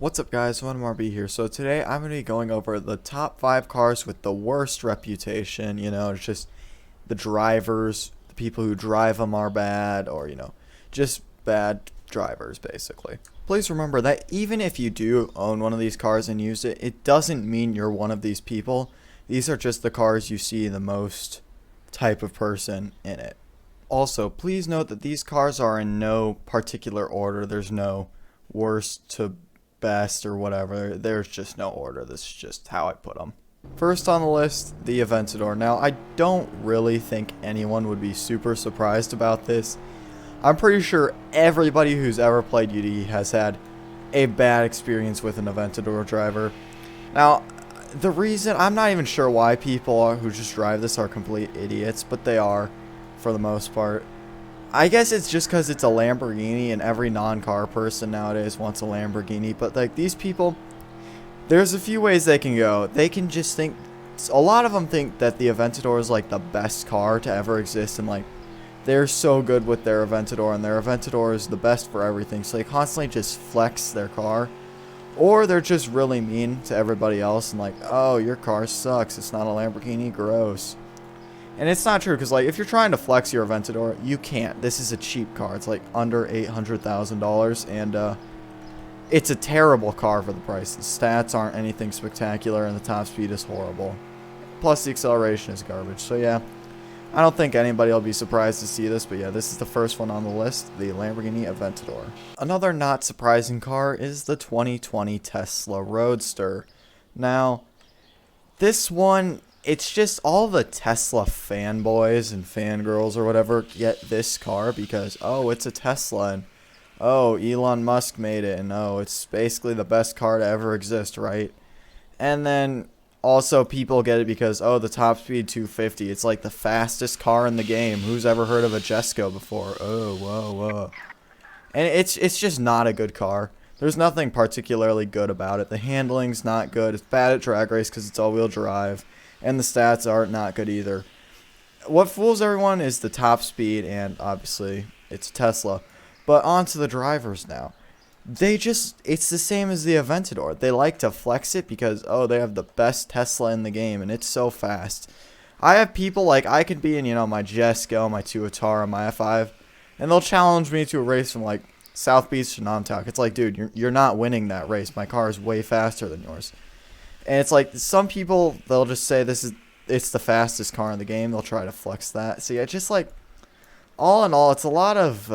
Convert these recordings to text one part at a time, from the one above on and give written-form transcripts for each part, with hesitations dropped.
What's up guys, OneMRB here. So today I'm going to be going over the top 5 cars with the worst reputation. It's just the drivers, the people who drive them are bad, or just bad drivers basically. Please remember that even if you do own one of these cars and use it, it doesn't mean you're one of these people. These are just the cars you see the most type of person in it. Also, please note that these cars are in no particular order. There's no worst to best or whatever. There's just no order. This is just how I put them. First on the list, the Aventador. Now, I don't really think anyone would be super surprised about this. I'm pretty sure everybody who's ever played UD has had a bad experience with an Aventador driver. Now, the reason, I'm not even sure why people who just drive this are complete idiots, but they are for the most part. I guess it's just because it's a Lamborghini and every non-car person nowadays wants a Lamborghini. But like these people, there's a few ways they can go. They can just think, a lot of them think that the Aventador is like the best car to ever exist, and like they're so good with their Aventador, and their Aventador is the best for everything. So they constantly just flex their car. Or they're just really mean to everybody else and like, oh, your car sucks, it's not a Lamborghini, gross. And it's not true, because like if you're trying to flex your Aventador, you can't. This is a cheap car. It's like under $800,000, and it's a terrible car for the price. The stats aren't anything spectacular, and the top speed is horrible. Plus the acceleration is garbage. So yeah, I don't think anybody will be surprised to see this, but yeah, this is the first one on the list, the Lamborghini Aventador. Another not surprising car is the 2020 Tesla Roadster. Now, this one, it's just all the Tesla fanboys and fangirls or whatever get this car because, oh, it's a Tesla, and oh, Elon Musk made it, and oh, it's basically the best car to ever exist, right? And then also people get it because, oh, the top speed 250, it's like the fastest car in the game. Who's ever heard of a Jesco before? Oh, whoa, whoa. And it's just not a good car. There's nothing particularly good about it. The handling's not good. It's bad at drag race because it's all-wheel drive. And the stats are not good either. What fools everyone is the top speed, and obviously it's Tesla. But on to the drivers now. It's the same as the Aventador. They like to flex it because, oh, they have the best Tesla in the game, and it's so fast. I have people, like, I could be in, my Jesco, my Tuatara, my F5, and they'll challenge me to a race from, like, South Beach to Montauk. It's like, dude, you're not winning that race. My car is way faster than yours. And it's like, some people, they'll just say it's the fastest car in the game. They'll try to flex that. So yeah, just like, all in all, it's a lot of,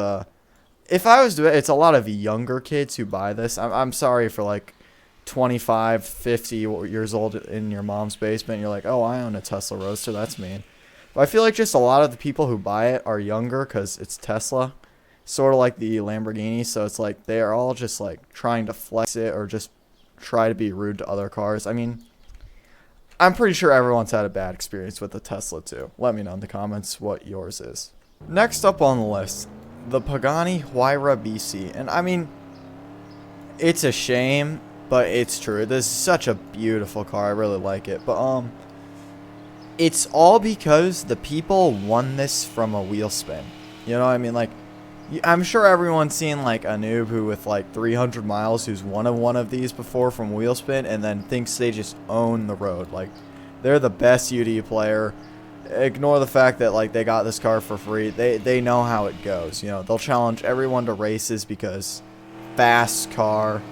if I was to, it's a lot of younger kids who buy this. I'm sorry for like 25, 50 years old in your mom's basement. You're like, oh, I own a Tesla Roadster. That's mean. But I feel like just a lot of the people who buy it are younger because it's Tesla. Sort of like the Lamborghini. So it's like, they are all just like trying to flex it or just try to be rude to other cars. I mean, I'm pretty sure everyone's had a bad experience with the Tesla too. Let me know in the comments what yours is. Next up on the list, the Pagani Huayra BC. And I mean, it's a shame, but it's true. This is such a beautiful car. I really like it. But it's all because the people won this from a wheel spin. You know what I mean? Like, I'm sure everyone's seen like a noob who with like 300 miles who's won one of these before from wheel spin and then thinks they just own the road. Like, they're the best UD player. Ignore the fact that like they got this car for free. They know how it goes. They'll challenge everyone to races because fast car,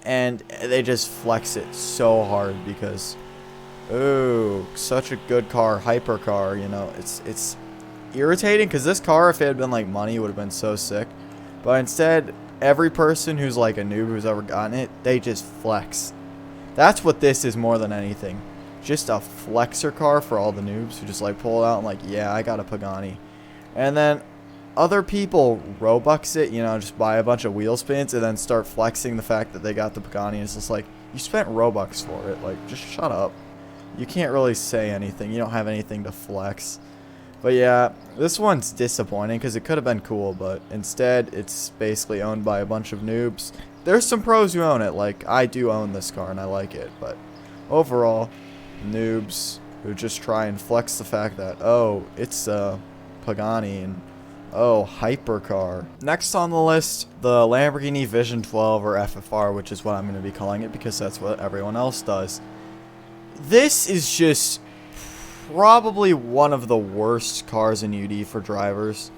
and they just flex it so hard because, ooh, such a good car, hyper car. It's irritating because this car, if it had been like money, would have been so sick. But instead, every person who's like a noob who's ever gotten it, they just flex. That's what this is more than anything. Just a flexer car for all the noobs who just like pull it out and like, yeah, I got a Pagani. And then other people Robux it, just buy a bunch of wheel spins and then start flexing the fact that they got the Pagani. It's just like, you spent Robux for it. Like, just shut up. You can't really say anything. You don't have anything to flex. But yeah, this one's disappointing because it could have been cool, but instead it's basically owned by a bunch of noobs. There's some pros who own it, like I do own this car and I like it, but overall, noobs who just try and flex the fact that, oh, it's a Pagani and Oh, hypercar. Next on the list, the Lamborghini Vision 12 or FFR, which is what I'm going to be calling it because that's what everyone else does. This is just probably one of the worst cars in UD for drivers.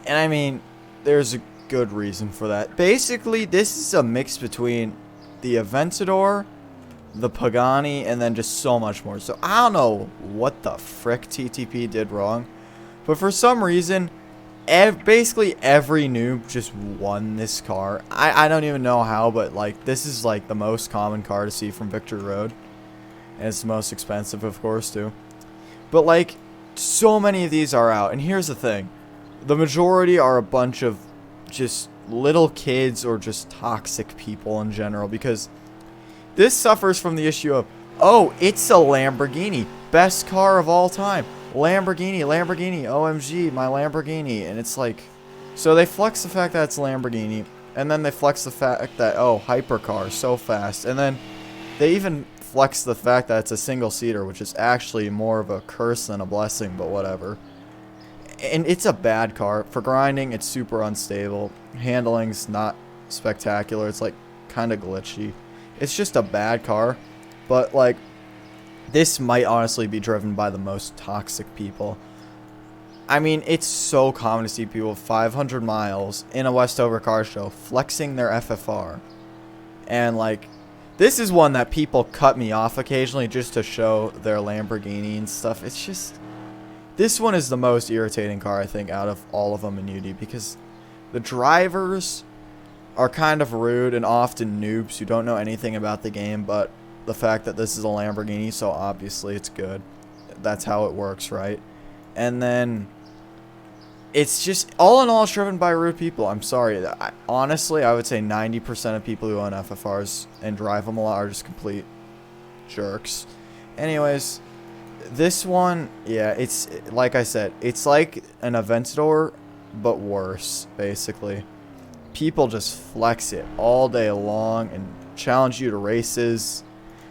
And I mean, there's a good reason for that. Basically, this is a mix between the Aventador, the Pagani, and then just so much more. So I don't know what the frick TTP did wrong, but for some reason, basically every noob just won this car. I don't even know how, but like this is like the most common car to see from Victory Road, and it's the most expensive, of course, too. But like so many of these are out, and here's the thing: the majority are a bunch of just little kids or just toxic people in general, because this suffers from the issue of, oh, it's a Lamborghini, best car of all time. Lamborghini, OMG, my Lamborghini. And it's like, so they flex the fact that it's Lamborghini, and then they flex the fact that, oh, hypercar, so fast. And then they even flex the fact that it's a single-seater, which is actually more of a curse than a blessing, but whatever. And it's a bad car. For grinding, it's super unstable. Handling's not spectacular. It's like kind of glitchy. It's just a bad car. But like, this might honestly be driven by the most toxic people. I mean, it's so common to see people 500 miles in a Westover car show flexing their FFR. And like, this is one that people cut me off occasionally just to show their Lamborghini and stuff. It's just, this one is the most irritating car, I think, out of all of them in UD, because the drivers are kind of rude and often noobs who don't know anything about the game, but the fact that this is a Lamborghini, so obviously it's good. That's how it works, right? And then it's just, all in all, it's driven by rude people. I'm sorry. Honestly, I would say 90% of people who own FFRs and drive them a lot are just complete jerks. Anyways, this one, yeah, it's, like I said, it's like an Aventador, but worse, basically. People just flex it all day long and challenge you to races.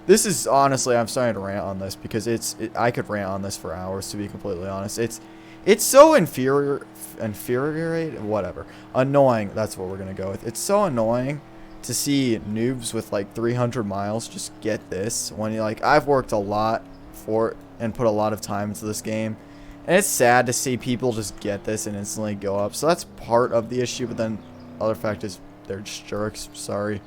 This is, honestly, I'm starting to rant on this because I could rant on this for hours, to be completely honest. It's so infuriating, whatever. Annoying, that's what we're going to go with. It's so annoying to see noobs with like 300 miles just get this. When you like, I've worked a lot for it and put a lot of time into this game. And it's sad to see people just get this and instantly go up. So that's part of the issue, but then other fact is they're just jerks. Sorry.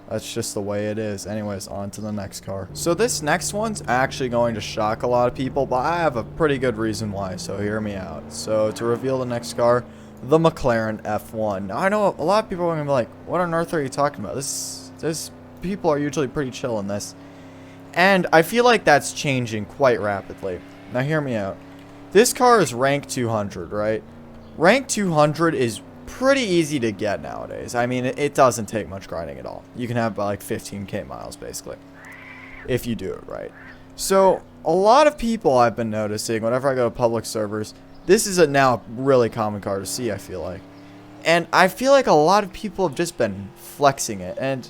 That's just the way it is. Anyways, on to the next car. So this next one's actually going to shock a lot of people, but I have a pretty good reason why, so hear me out. So to reveal the next car, the McLaren F1. Now I know a lot of people are going to be like, what on earth are you talking about? This people are usually pretty chill in this. And I feel like that's changing quite rapidly. Now hear me out. This car is rank 200, right? Rank 200 is pretty easy to get nowadays. I mean, it doesn't take much grinding at all. You can have like 15k miles basically if you do it right. So a lot of people I've been noticing whenever I go to public servers, this is a now really common car to see, I feel like. And I feel like a lot of people have just been flexing it. And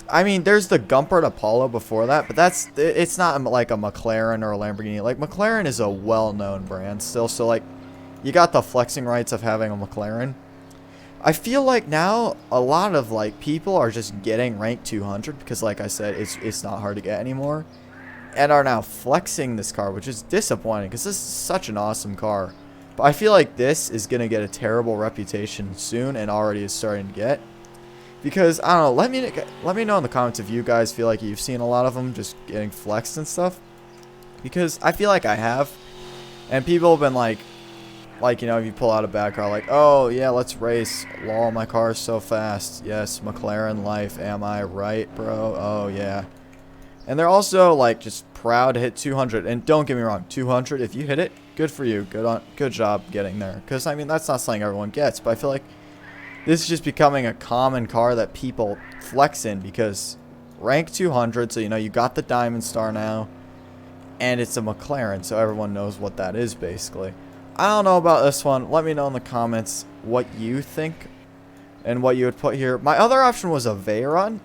I mean, there's the Gumpert Apollo before that, but it's not like a McLaren or a Lamborghini. Like, McLaren is a well-known brand still, so like, you got the flexing rights of having a McLaren. I feel like now a lot of like people are just getting rank 200 because, like I said, it's not hard to get anymore, and are now flexing this car, which is disappointing because this is such an awesome car. But I feel like this is gonna get a terrible reputation soon, and already is starting to get. Because I don't know, let me know in the comments if you guys feel like you've seen a lot of them just getting flexed and stuff. Because I feel like I have, and people have been like, you know, if you pull out a bad car, like, oh, yeah, let's race. Lol, my car is so fast. Yes, McLaren life. Am I right, bro? Oh, yeah. And they're also, like, just proud to hit 200. And don't get me wrong, 200, if you hit it, good for you. Good job getting there. Because, I mean, that's not something everyone gets. But I feel like this is just becoming a common car that people flex in because rank 200, so, you know, you got the Diamond Star now. And it's a McLaren, so everyone knows what that is, basically. I don't know about this one. Let me know in the comments what you think and what you would put here. My other option was a Veyron,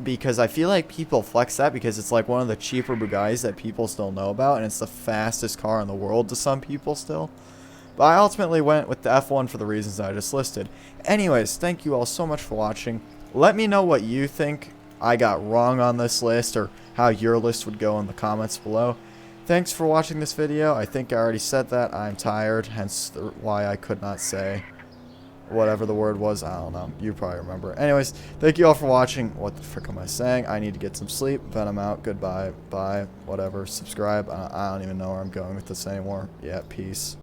because I feel like people flex that because it's like one of the cheaper Bugattis that people still know about, and it's the fastest car in the world to some people still. But I ultimately went with the F1 for the reasons I just listed. Anyways, thank you all so much for watching. Let me know what you think I got wrong on this list, or how your list would go in the comments below. Thanks for watching this video. I think I already said that. I'm tired, hence why I could not say whatever the word was. I don't know. You probably remember. Anyways, thank you all for watching. What the frick am I saying? I need to get some sleep. Venom out. Goodbye. Bye. Whatever. Subscribe. I don't even know where I'm going with this anymore. Yeah, peace.